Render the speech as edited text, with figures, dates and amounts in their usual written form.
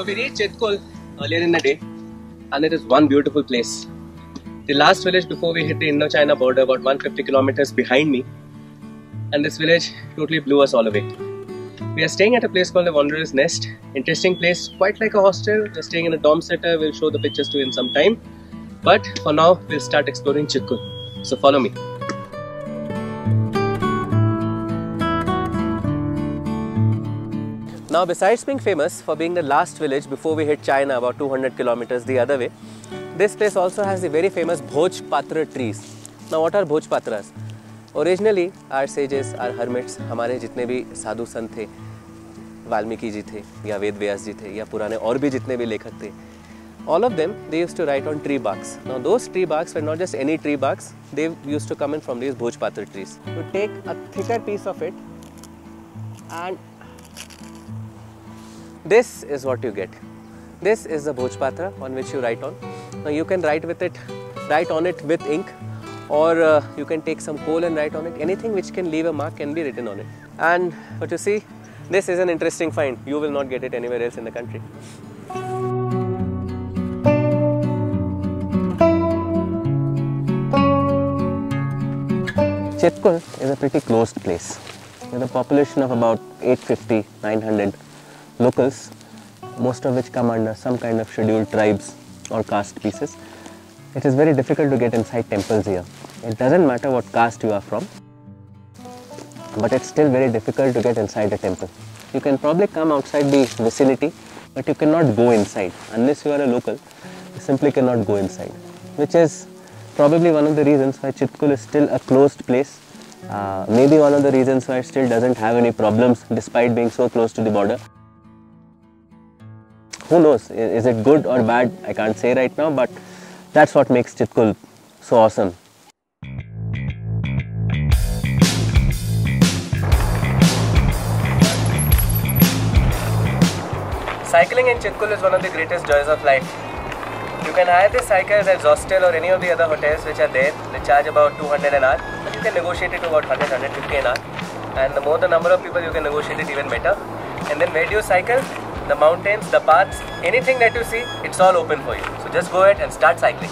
So we reached Chitkul earlier in the day, and it is one beautiful place. The last village before we hit the Indo-China border, about 150 kilometers behind me, and this village totally blew us all away. We are staying at a place called the Wanderer's Nest. Interesting place, quite like a hostel. We're staying in a dorm center. We'll show the pictures to you in some time. But for now, we'll start exploring Chitkul. So follow me. Now, besides being famous for being the last village before we hit China, about 200 kilometers the other way, this place also has the very famous Bhoj Patra trees. Now, what are Bhoj Patras? Originally, our sages, our hermits, हमारे जितने भी साधु संत थे, वाल्मीकि जी थे, या वेद व्यास जी थे, या पुराने और भी जितने भी लेखक थे, all of them, they used to write on tree barks. Now, those tree barks were not just any tree barks, they used to come in from these Bhoj Patra trees. You take a thicker piece of it, and this is what you get. This is the Bhoj Patra on which you write on. Now you can write on it with ink, or you can take some coal and write on it. Anything which can leave a mark can be written on it. And what you see, this is an interesting find. You will not get it anywhere else in the country. Chitkul is a pretty closed place with a population of about 850-900 locals, most of which come under some kind of scheduled tribes or caste pieces. It is very difficult to get inside temples here. It doesn't matter what caste you are from, but it's still very difficult to get inside a temple. You can probably come outside the vicinity, but you cannot go inside. Unless you are a local, you simply cannot go inside, which is probably one of the reasons why Chitkul is still a closed place. Maybe one of the reasons why it still doesn't have any problems despite being so close to the border. Who knows, is it good or bad? I can't say right now, but that's what makes Chitkul so awesome. Cycling in Chitkul is one of the greatest joys of life. You can hire the cycles at Hostel or any of the other hotels which are there. They charge about 200 an hour, but you can negotiate it to about 100-150 an hour. And the more the number of people, you can negotiate it even better. And then where do you cycle? The mountains, the paths, anything that you see, it's all open for you. So just go ahead and start cycling.